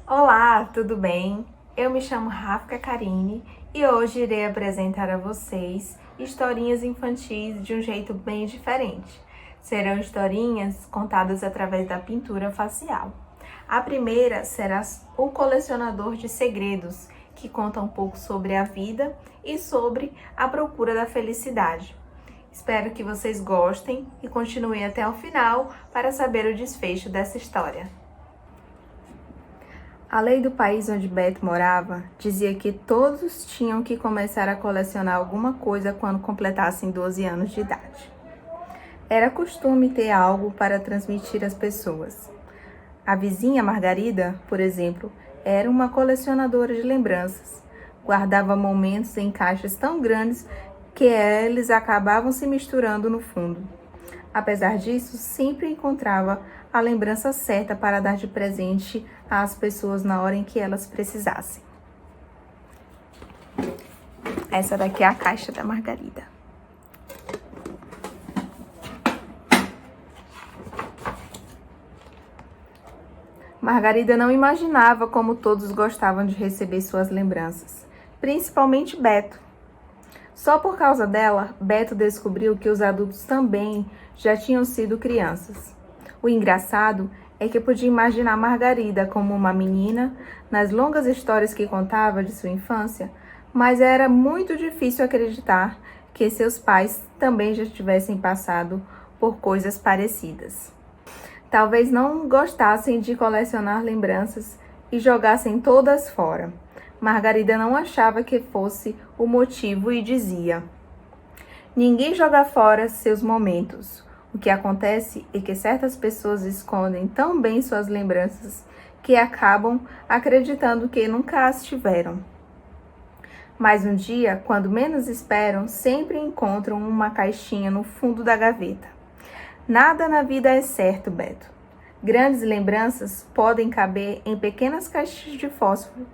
Olá, tudo bem? Eu me chamo Rafa Karine e hoje irei apresentar a vocês historinhas infantis de um jeito bem diferente. Serão historinhas contadas através da pintura facial. A primeira será O Colecionador de Segredos, que conta um pouco sobre a vida e sobre a procura da felicidade. Espero que vocês gostem e continuem até o final para saber o desfecho dessa história. A lei do país onde Beto morava dizia que todos tinham que começar a colecionar alguma coisa quando completassem 12 anos de idade. Era costume ter algo para transmitir às pessoas. A vizinha Margarida, por exemplo, era uma colecionadora de lembranças. Guardava momentos em caixas tão grandes que eles acabavam se misturando no fundo. Apesar disso, sempre encontrava a lembrança certa para dar de presente às pessoas na hora em que elas precisassem. Essa daqui é a caixa da Margarida. Margarida não imaginava como todos gostavam de receber suas lembranças, principalmente Beto. Só por causa dela, Beto descobriu que os adultos também já tinham sido crianças. O engraçado é que podia imaginar Margarida como uma menina nas longas histórias que contava de sua infância, mas era muito difícil acreditar que seus pais também já tivessem passado por coisas parecidas. Talvez não gostassem de colecionar lembranças e jogassem todas fora. Margarida não achava que fosse o motivo e dizia: "Ninguém joga fora seus momentos. O que acontece é que certas pessoas escondem tão bem suas lembranças que acabam acreditando que nunca as tiveram. Mas um dia, quando menos esperam, sempre encontram uma caixinha no fundo da gaveta. Nada na vida é certo, Beto. Grandes lembranças podem caber em pequenas caixas de fósforo.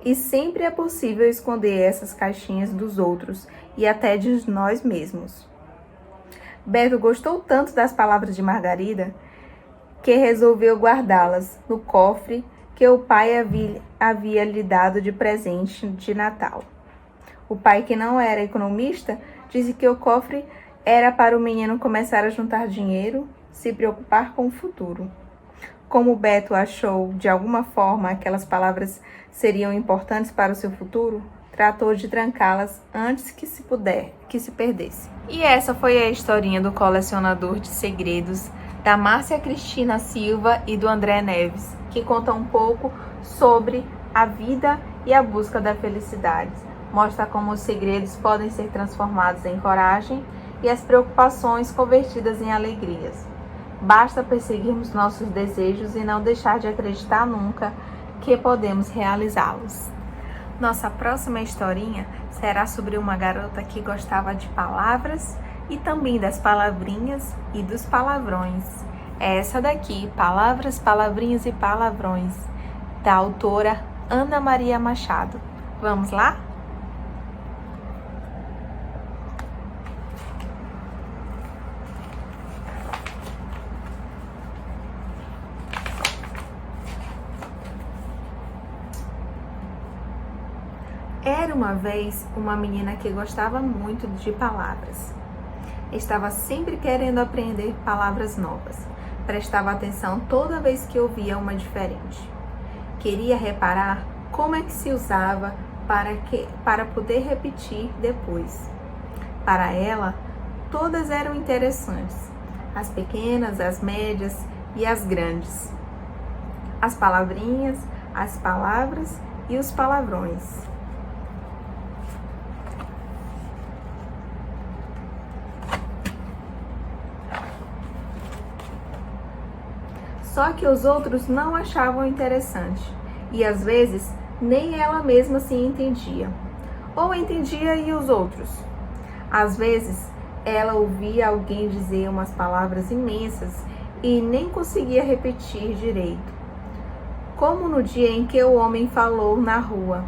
E sempre é possível esconder essas caixinhas dos outros e até de nós mesmos." Beto gostou tanto das palavras de Margarida que resolveu guardá-las no cofre que o pai havia lhe dado de presente de Natal. O pai, que não era economista, disse que o cofre era para o menino começar a juntar dinheiro, se preocupar com o futuro. Como Beto achou, de alguma forma, aquelas palavras seriam importantes para o seu futuro, tratou de trancá-las antes que se perdesse. E essa foi a historinha do Colecionador de Segredos, da Márcia Cristina Silva e do André Neves, que conta um pouco sobre a vida e a busca da felicidade. Mostra como os segredos podem ser transformados em coragem e as preocupações convertidas em alegrias. Basta perseguirmos nossos desejos e não deixar de acreditar nunca que podemos realizá-los. Nossa próxima historinha será sobre uma garota que gostava de palavras e também das palavrinhas e dos palavrões. É essa daqui, Palavras, Palavrinhas e Palavrões, da autora Ana Maria Machado. Vamos lá? Era uma vez uma menina que gostava muito de palavras. Estava sempre querendo aprender palavras novas. Prestava atenção toda vez que ouvia uma diferente. Queria reparar como é que se usava para poder repetir depois. Para ela, todas eram interessantes. As pequenas, as médias e as grandes. As palavrinhas, as palavras e os palavrões. Só que os outros não achavam interessante e às vezes nem ela mesma se entendia. Ou entendia e os outros? Às vezes ela ouvia alguém dizer umas palavras imensas e nem conseguia repetir direito. Como no dia em que o homem falou na rua: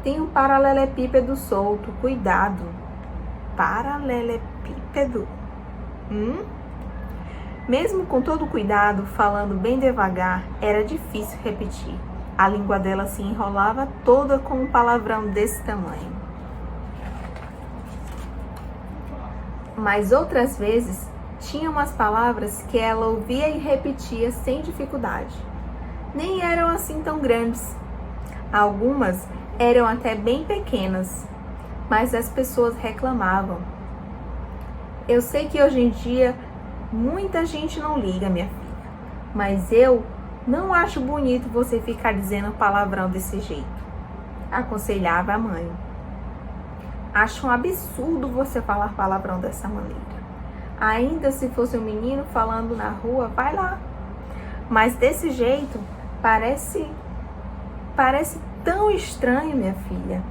"Tem um paralelepípedo solto, cuidado." Paralelepípedo? Mesmo com todo cuidado, falando bem devagar, era difícil repetir. A língua dela se enrolava toda com um palavrão desse tamanho. Mas outras vezes, tinha umas palavras que ela ouvia e repetia sem dificuldade. Nem eram assim tão grandes. Algumas eram até bem pequenas, mas as pessoas reclamavam. Eu sei que hoje em dia muita gente não liga, minha filha, mas eu não acho bonito você ficar dizendo palavrão desse jeito, aconselhava a mãe. Acho um absurdo você falar palavrão dessa maneira. Ainda se fosse um menino falando na rua, vai lá. Mas desse jeito, parece tão estranho, minha filha.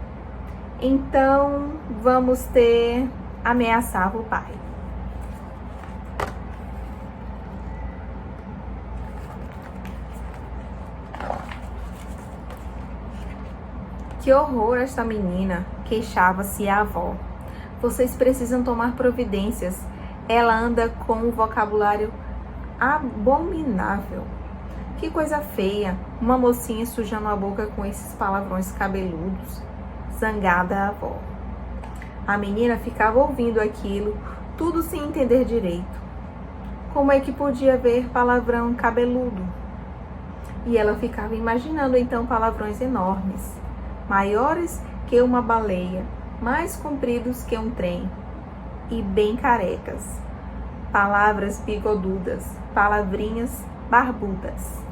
Então, vamos ameaçava o pai. Que horror esta menina, queixava-se a avó. Vocês precisam tomar providências. Ela anda com um vocabulário abominável. Que coisa feia, uma mocinha sujando a boca com esses palavrões cabeludos. Zangada a avó. A menina ficava ouvindo aquilo, tudo sem entender direito. Como é que podia ver palavrão cabeludo? E ela ficava imaginando então palavrões enormes, maiores que uma baleia, mais compridos que um trem e bem carecas. Palavras bigodudas, palavrinhas barbudas.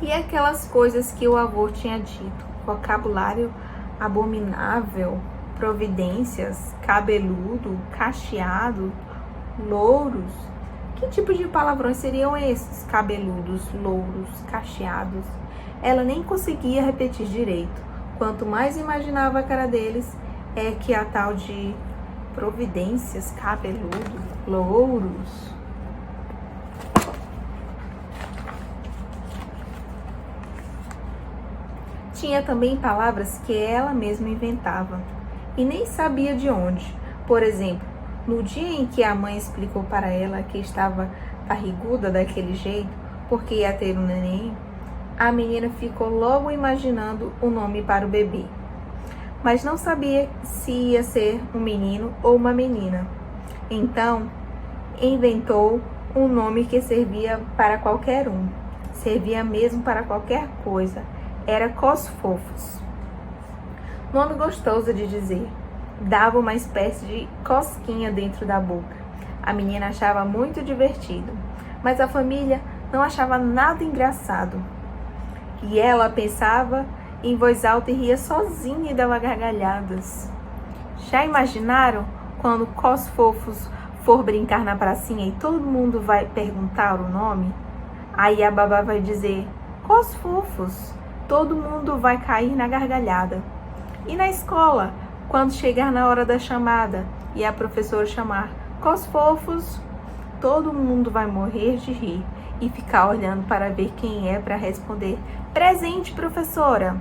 E aquelas coisas que o avô tinha dito, vocabulário abominável, providências, cabeludo, cacheado, louros. Que tipo de palavrões seriam esses? Cabeludos, louros, cacheados. Ela nem conseguia repetir direito. Quanto mais imaginava a cara deles, é que a tal de providências, cabeludo, louros. Tinha também palavras que ela mesma inventava e nem sabia de onde. Por exemplo, no dia em que a mãe explicou para ela que estava barriguda daquele jeito porque ia ter um neném, a menina ficou logo imaginando o nome para o bebê, mas não sabia se ia ser um menino ou uma menina. Então, inventou um nome que servia para qualquer um, servia mesmo para qualquer coisa. Era Cosfofos. Nome gostoso de dizer. Dava uma espécie de cosquinha dentro da boca. A menina achava muito divertido, mas a família não achava nada engraçado. E ela pensava em voz alta e ria sozinha e dava gargalhadas. Já imaginaram quando Cosfofos for brincar na pracinha e todo mundo vai perguntar o nome? Aí a babá vai dizer, Cosfofos. Todo mundo vai cair na gargalhada. E na escola, quando chegar na hora da chamada e a professora chamar Cosfofos, todo mundo vai morrer de rir e ficar olhando para ver quem é para responder presente, professora.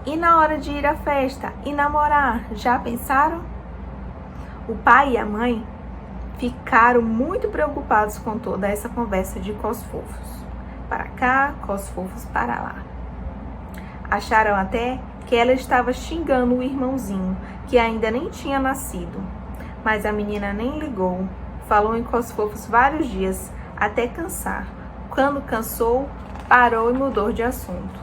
E na hora de ir à festa e namorar, já pensaram? O pai e a mãe ficaram muito preocupados com toda essa conversa de Cosfofos. Para cá, Cosfofos para lá. Acharam até que ela estava xingando o irmãozinho, que ainda nem tinha nascido. Mas a menina nem ligou. Falou em Cosfofos vários dias, até cansar. Quando cansou, parou e mudou de assunto.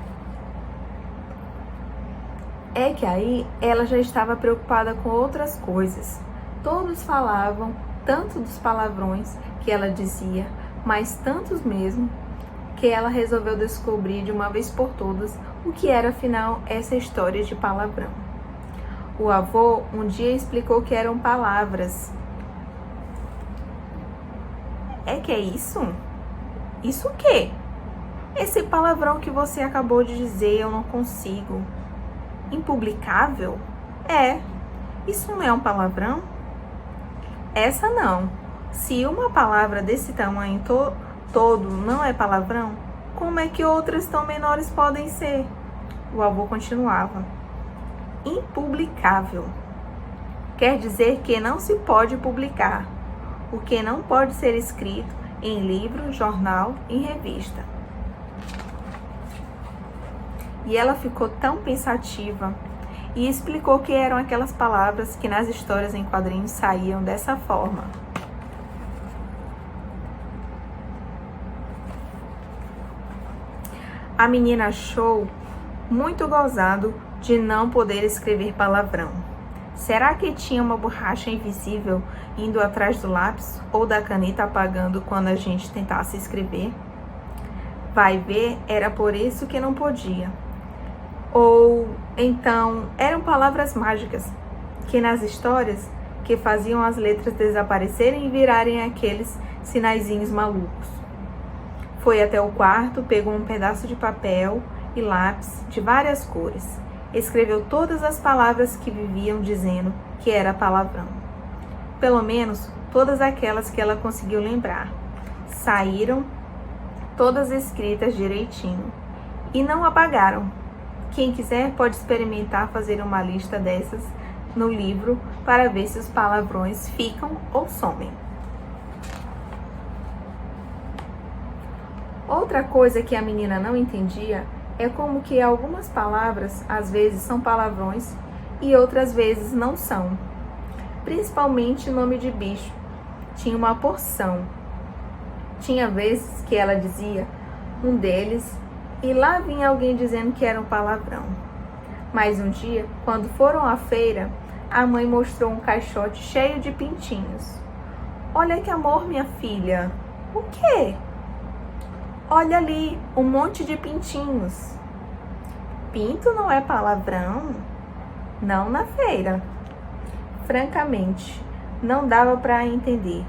É que aí ela já estava preocupada com outras coisas. Todos falavam tanto dos palavrões que ela dizia, mas tantos mesmo, que ela resolveu descobrir de uma vez por todas o que era afinal essa história de palavrão. O avô um dia explicou que eram palavras. É que é isso? Isso o quê? Esse palavrão que você acabou de dizer, eu não consigo. Impublicável? É. Isso não é um palavrão? Essa não. Se uma palavra desse tamanho todo não é palavrão, como é que outras tão menores podem ser? O avô continuava. Impublicável. quer dizer que não se pode publicar, o que não pode ser escrito em livro, jornal, em revista. E ela ficou tão pensativa e explicou que eram aquelas palavras que nas histórias em quadrinhos saíam dessa forma. A menina achou muito gozado de não poder escrever palavrão. Será que tinha uma borracha invisível indo atrás do lápis ou da caneta apagando quando a gente tentasse escrever? Vai ver, era por isso que não podia. Ou então eram palavras mágicas que nas histórias que faziam as letras desaparecerem e virarem aqueles sinaizinhos malucos. Foi até o quarto, pegou um pedaço de papel e lápis de várias cores. Escreveu todas as palavras que viviam dizendo que era palavrão. Pelo menos todas aquelas que ela conseguiu lembrar. Saíram todas escritas direitinho e não apagaram. Quem quiser pode experimentar fazer uma lista dessas no livro para ver se os palavrões ficam ou somem. Outra coisa que a menina não entendia é como que algumas palavras às vezes são palavrões e outras vezes não são. Principalmente nome de bicho. Tinha uma porção. Tinha vezes que ela dizia um deles e lá vinha alguém dizendo que era um palavrão. Mas um dia, quando foram à feira, a mãe mostrou um caixote cheio de pintinhos. Olha que amor, minha filha. O quê? Olha ali, um monte de pintinhos. Pinto não é palavrão? Não na feira. Francamente, não dava para entender.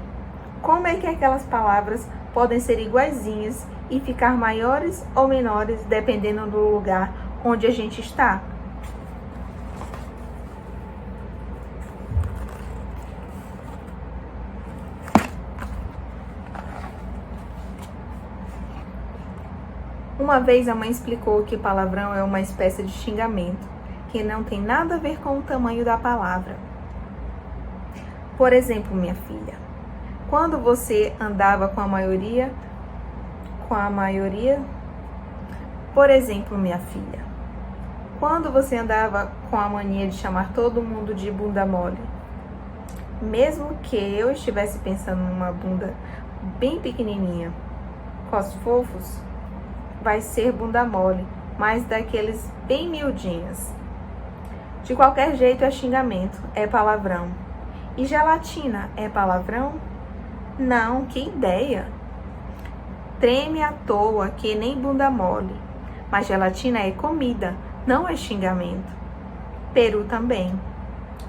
Como é que aquelas palavras podem ser iguaizinhas e ficar maiores ou menores dependendo do lugar onde a gente está? Uma vez a mãe explicou que palavrão é uma espécie de xingamento, que não tem nada a ver com o tamanho da palavra. Por exemplo, minha filha, quando você andava com a maioria, por exemplo, minha filha, quando você andava com a mania de chamar todo mundo de bunda mole, mesmo que eu estivesse pensando numa bunda bem pequenininha, com os fofos, vai ser bunda mole, mas daqueles bem miudinhos. De qualquer jeito é xingamento, é palavrão. E gelatina é palavrão? Não, que ideia! Treme à toa que nem bunda mole. Mas gelatina é comida, não é xingamento. Peru também.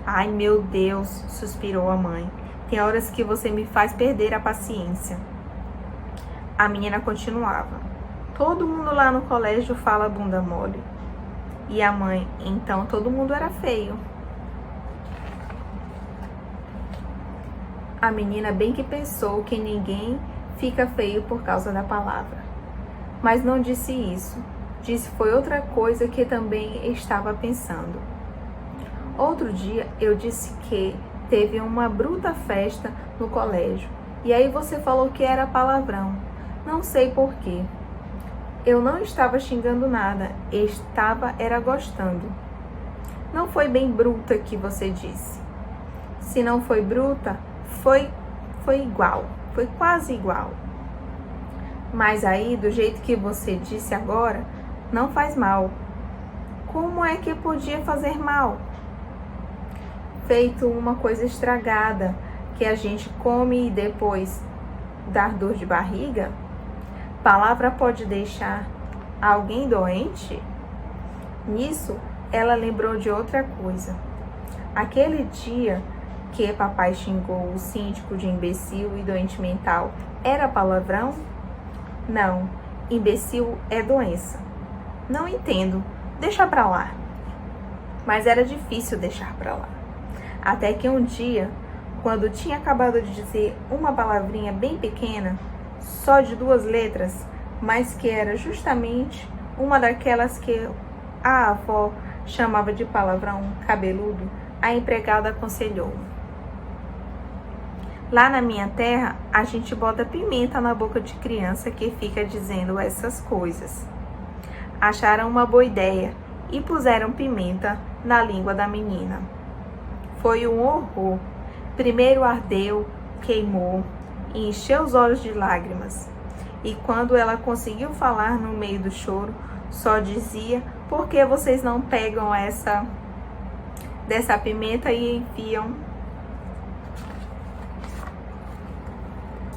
Ai, meu Deus, suspirou a mãe. Tem horas que você me faz perder a paciência. A menina continuava. Todo mundo lá no colégio fala bunda mole. E a mãe, então todo mundo era feio. A menina bem que pensou que ninguém fica feio por causa da palavra. Mas não disse isso. Disse foi outra coisa que também estava pensando. Outro dia eu disse que teve uma bruta festa no colégio. E aí você falou que era palavrão. Não sei por quê. Eu não estava xingando nada, era gostando. Não foi bem bruta que você disse. Se não foi bruta, foi igual, foi quase igual. Mas aí, do jeito que você disse agora, não faz mal. Como é que podia fazer mal? Feito uma coisa estragada, que a gente come e depois dar dor de barriga? Palavra pode deixar alguém doente? Nisso, ela lembrou de outra coisa. Aquele dia que papai xingou o síndico de imbecil e doente mental, era palavrão? Não, imbecil é doença. Não entendo, deixa pra lá. Mas era difícil deixar pra lá. Até que um dia, quando tinha acabado de dizer uma palavrinha bem pequena, só de 2 letras, mas que era justamente uma daquelas que a avó chamava de palavrão cabeludo, A empregada aconselhou: lá na minha terra, a gente bota pimenta na boca de criança que fica dizendo essas coisas. Acharam uma boa ideia e puseram pimenta na língua da menina. Foi um horror. Primeiro ardeu, queimou e encheu os olhos de lágrimas. E quando ela conseguiu falar no meio do choro, só dizia: por que vocês não pegam dessa pimenta e enfiam?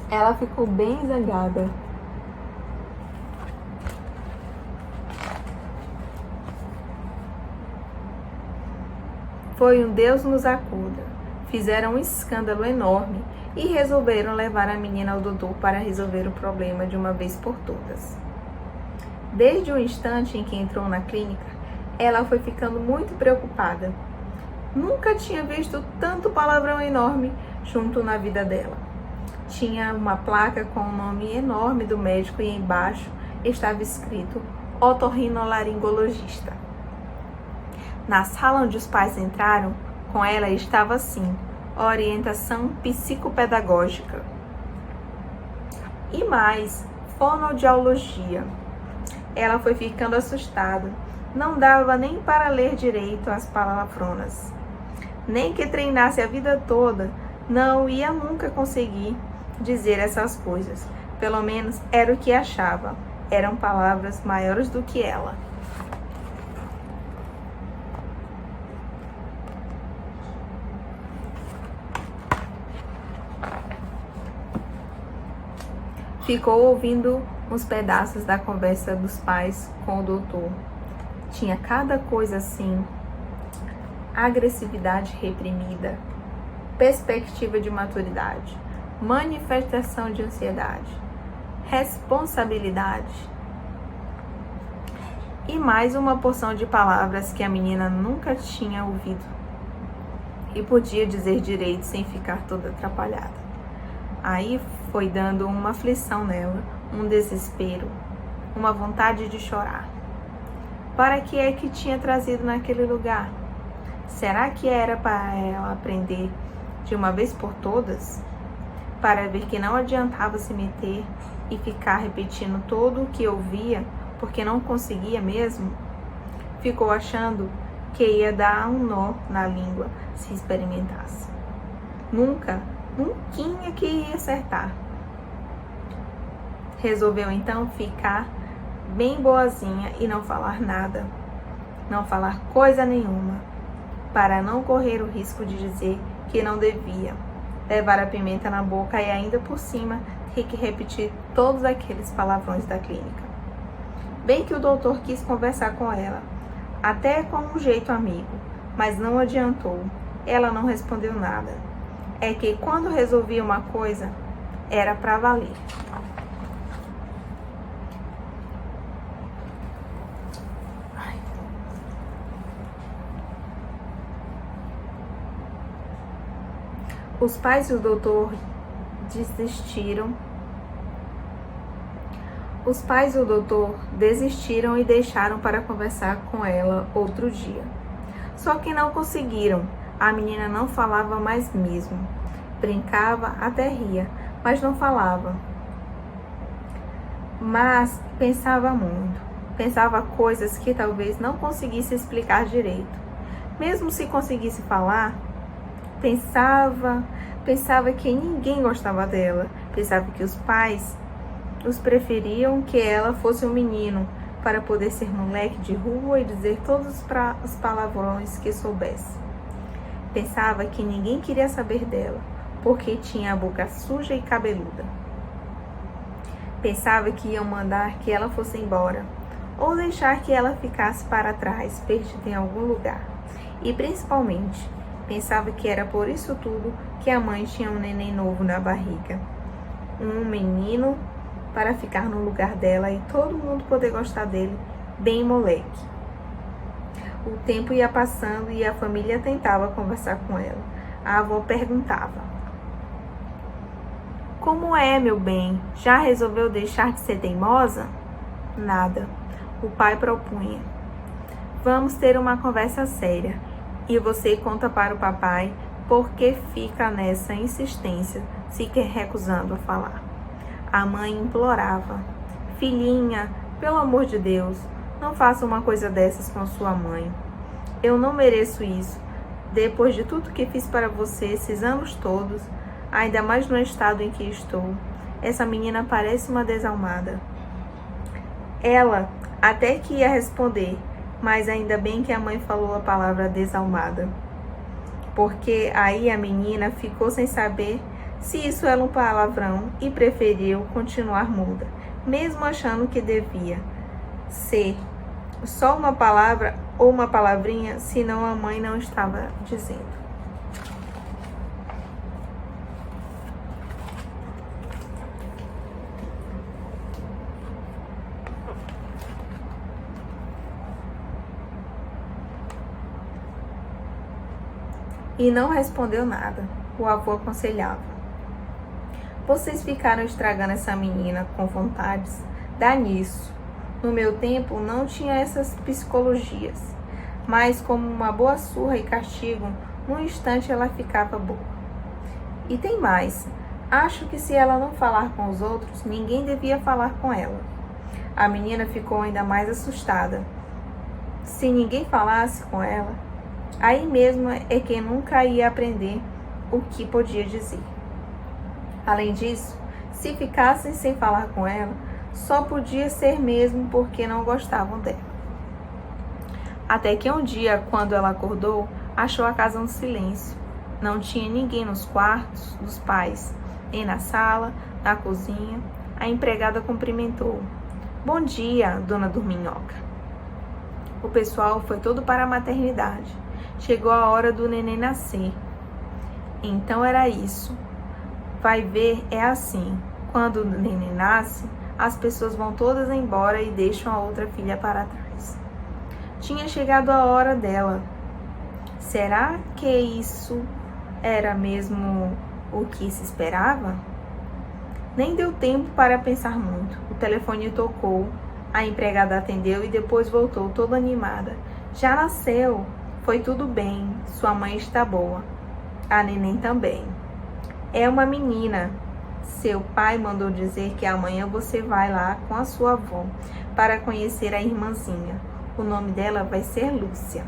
Ela ficou bem zangada. Foi um Deus nos acuda. Fizeram um escândalo enorme e resolveram levar a menina ao doutor para resolver o problema de uma vez por todas. Desde o instante em que entrou na clínica, ela foi ficando muito preocupada. Nunca tinha visto tanto palavrão enorme junto na vida dela. Tinha uma placa com o nome enorme do médico e embaixo estava escrito otorrinolaringologista. Na sala onde os pais entraram, com ela estava assim: orientação psicopedagógica. E mais, fonoaudiologia. Ela foi ficando assustada. Não dava nem para ler direito as palavronas. Nem que treinasse a vida toda, não ia nunca conseguir dizer essas coisas. Pelo menos era o que achava. Eram palavras maiores do que ela. Ficou ouvindo uns pedaços da conversa dos pais com o doutor. Tinha cada coisa assim: agressividade reprimida, perspectiva de maturidade, manifestação de ansiedade, responsabilidade e mais uma porção de palavras que a menina nunca tinha ouvido e podia dizer direito sem ficar toda atrapalhada. Aí foi dando uma aflição nela, um desespero, uma vontade de chorar. Para que é que tinha trazido naquele lugar? Será que era para ela aprender de uma vez por todas? Para ver que não adiantava se meter e ficar repetindo tudo o que ouvia, porque não conseguia mesmo? Ficou achando que ia dar um nó na língua se experimentasse. Nunca que ia acertar. Resolveu então ficar bem boazinha e não falar nada, não falar coisa nenhuma, para não correr o risco de dizer que não devia, levar a pimenta na boca e ainda por cima ter que repetir todos aqueles palavrões da clínica. Bem que o doutor quis conversar com ela, até com um jeito amigo, mas não adiantou. Ela não respondeu nada. É que quando resolvia uma coisa, era para valer. Os pais do doutor desistiram. Os pais do doutor desistiram e deixaram para conversar com ela outro dia. Só que não conseguiram. A menina não falava mais mesmo. Brincava, até ria, mas não falava. Mas pensava muito. Pensava coisas que talvez não conseguisse explicar direito. Mesmo se conseguisse falar, pensava que ninguém gostava dela. Pensava que os pais os preferiam que ela fosse um menino, para poder ser moleque de rua e dizer todos os palavrões que soubesse. Pensava que ninguém queria saber dela, porque tinha a boca suja e cabeluda. Pensava que iam mandar que ela fosse embora, ou deixar que ela ficasse para trás, perdida em algum lugar. E principalmente, pensava que era por isso tudo que a mãe tinha um neném novo na barriga. Um menino para ficar no lugar dela e todo mundo poder gostar dele, bem moleque. O tempo ia passando e a família tentava conversar com ela. A avó perguntava: como é, meu bem? Já resolveu deixar de ser teimosa? Nada. O pai propunha: vamos ter uma conversa séria. E você conta para o papai por que fica nessa insistência, se recusando a falar. A mãe implorava: filhinha, pelo amor de Deus, não faça uma coisa dessas com sua mãe. Eu não mereço isso. Depois de tudo que fiz para você esses anos todos, ainda mais no estado em que estou, essa menina parece uma desalmada. Ela até que ia responder, mas ainda bem que a mãe falou a palavra desalmada, porque aí a menina ficou sem saber se isso era um palavrão e preferiu continuar muda, mesmo achando que devia ser só uma palavra ou uma palavrinha, senão a mãe não estava dizendo. E não respondeu nada. O avô aconselhava: vocês ficaram estragando essa menina com vontades. Dá nisso. No meu tempo não tinha essas psicologias, mas como uma boa surra e castigo, num instante ela ficava boa. E tem mais. Acho que se ela não falar com os outros, ninguém devia falar com ela. A menina ficou ainda mais assustada. Se ninguém falasse com ela, aí mesmo é que nunca ia aprender o que podia dizer. Além disso, se ficassem sem falar com ela, só podia ser mesmo porque não gostavam dela. Até que um dia, quando ela acordou, achou a casa um silêncio. Não tinha ninguém nos quartos dos pais, nem na sala, na cozinha. A empregada cumprimentou: bom dia, dona Dorminhoca. O pessoal foi todo para a maternidade. Chegou a hora do neném nascer. Então era isso. Vai ver, é assim. Quando o neném nasce, as pessoas vão todas embora e deixam a outra filha para trás. Tinha chegado a hora dela. Será que isso era mesmo o que se esperava? Nem deu tempo para pensar muito. O telefone tocou, a empregada atendeu e depois voltou toda animada. Já nasceu, foi tudo bem, sua mãe está boa. A neném também. É uma menina. Seu pai mandou dizer que amanhã você vai lá com a sua avó para conhecer a irmãzinha. O nome dela vai ser Lúcia.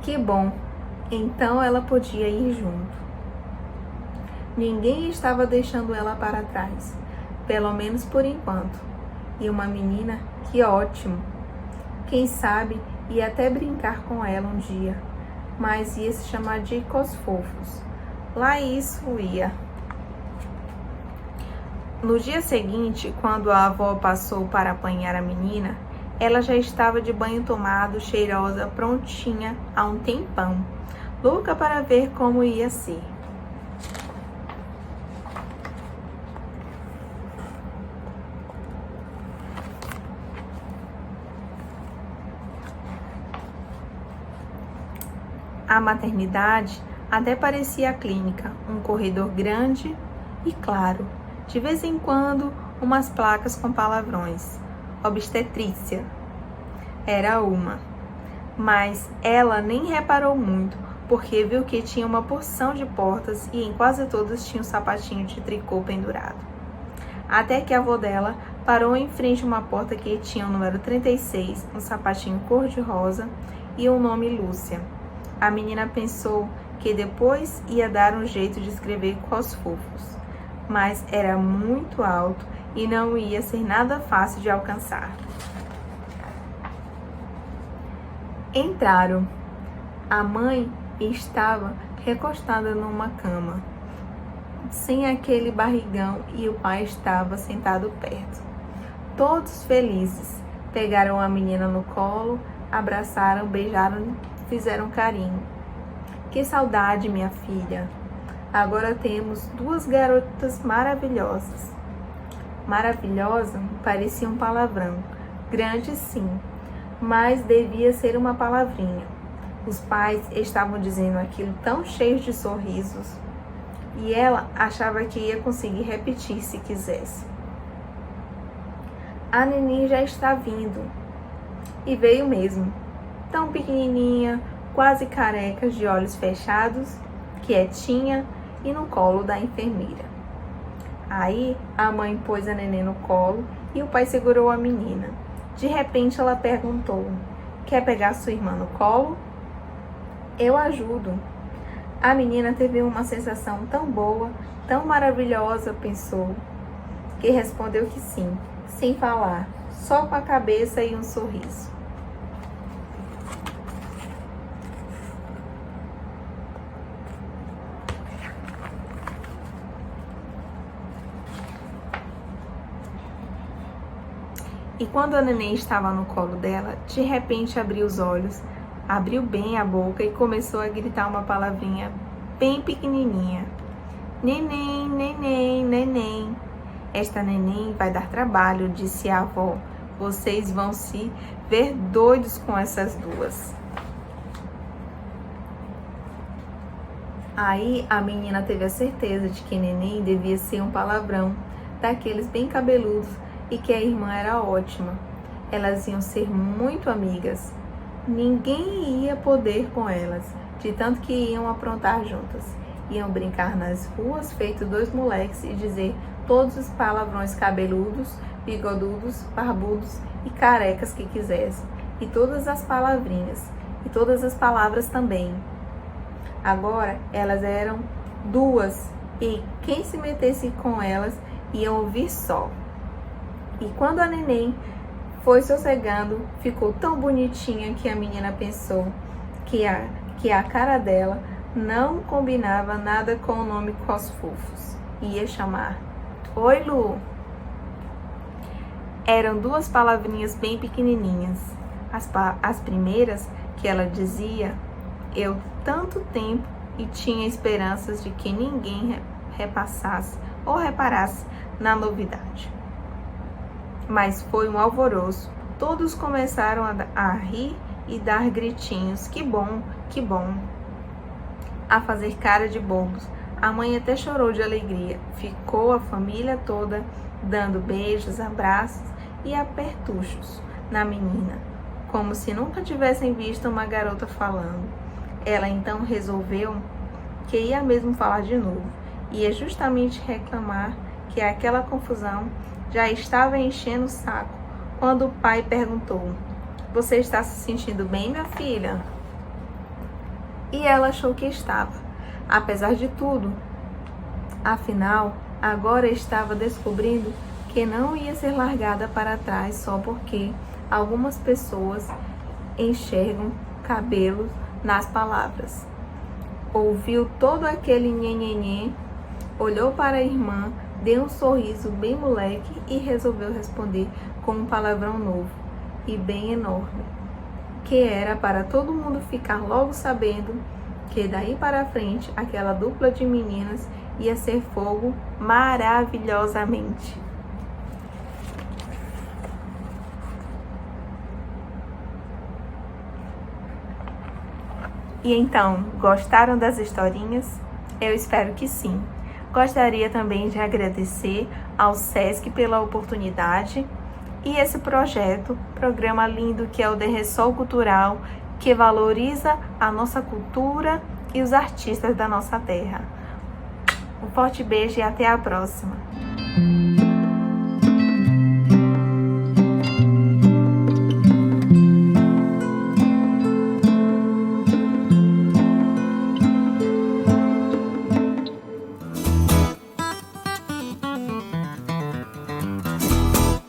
Que bom, então ela podia ir junto. Ninguém estava deixando ela para trás, pelo menos por enquanto. E uma menina, que ótimo! Quem sabe ia até brincar com ela um dia, mas ia se chamar de Cosfofos. Lá isso ia. No dia seguinte, quando a avó passou para apanhar a menina, ela já estava de banho tomado, cheirosa, prontinha há um tempão, louca para ver como ia ser. A maternidade até parecia a clínica, um corredor grande e claro, de vez em quando umas placas com palavrões. Obstetrícia era uma, mas ela nem reparou muito, porque viu que tinha uma porção de portas e em quase todas tinha um sapatinho de tricô pendurado. Até que a avó dela parou em frente a uma porta que tinha o número 36, um sapatinho cor-de-rosa e o nome Lúcia. A menina pensou que depois ia dar um jeito de escrever Cosfofos, mas era muito alto e não ia ser nada fácil de alcançar. Entraram. A mãe estava recostada numa cama, sem aquele barrigão, e o pai estava sentado perto. Todos felizes, pegaram a menina no colo, abraçaram, beijaram, fizeram carinho. Que saudade, minha filha! Agora temos duas garotas maravilhosas. Maravilhosa parecia um palavrão. Grande sim, mas devia ser uma palavrinha. Os pais estavam dizendo aquilo tão cheios de sorrisos. E ela achava que ia conseguir repetir se quisesse. A neném já está vindo. E veio mesmo, tão pequenininha, quase careca, de olhos fechados, quietinha e no colo da enfermeira. Aí a mãe pôs a neném no colo e o pai segurou a menina. De repente ela perguntou: quer pegar sua irmã no colo? Eu ajudo. A menina teve uma sensação tão boa, tão maravilhosa, pensou, que respondeu que sim, sem falar, só com a cabeça e um sorriso. E quando a neném estava no colo dela, de repente abriu os olhos, abriu bem a boca e começou a gritar uma palavrinha bem pequenininha. Neném, neném, neném. Esta neném vai dar trabalho, disse a avó. Vocês vão se ver doidos com essas duas. Aí a menina teve a certeza de que neném devia ser um palavrão, daqueles bem cabeludos, e que a irmã era ótima. Elas iam ser muito amigas. Ninguém ia poder com elas, de tanto que iam aprontar juntas. Iam brincar nas ruas, feito dois moleques, e dizer todos os palavrões cabeludos, bigodudos, barbudos e carecas que quisessem. E todas as palavrinhas, e todas as palavras também. Agora elas eram duas, e quem se metesse com elas ia ouvir só. E quando a neném foi sossegando, ficou tão bonitinha que a menina pensou que a cara dela não combinava nada com o nome Cosfufos. Ia chamar: Oi, Lu! Eram duas palavrinhas bem pequenininhas. As primeiras que ela dizia, eu tanto tempo e tinha esperanças de que ninguém repassasse ou reparasse na novidade. Mas foi um alvoroço. Todos começaram a rir e dar gritinhos. Que bom, que bom. A fazer cara de bobos. A mãe até chorou de alegria. Ficou a família toda dando beijos, abraços e apertuchos na menina, como se nunca tivessem visto uma garota falando. Ela então resolveu que ia mesmo falar de novo. Ia justamente reclamar que aquela confusão já estava enchendo o saco, quando o pai perguntou: você está se sentindo bem, minha filha? E ela achou que estava, apesar de tudo. Afinal, agora estava descobrindo que não ia ser largada para trás só porque algumas pessoas enxergam cabelos nas palavras. Ouviu todo aquele nhenhenhê, olhou para a irmã, deu um sorriso bem moleque e resolveu responder com um palavrão novo e bem enorme, que era para todo mundo ficar logo sabendo que daí para frente aquela dupla de meninas ia ser fogo maravilhosamente. E então, gostaram das historinhas? Eu espero que sim. Gostaria também de agradecer ao SESC pela oportunidade e esse projeto, programa lindo que é o De Ressol Cultural, que valoriza a nossa cultura e os artistas da nossa terra. Um forte beijo e até a próxima!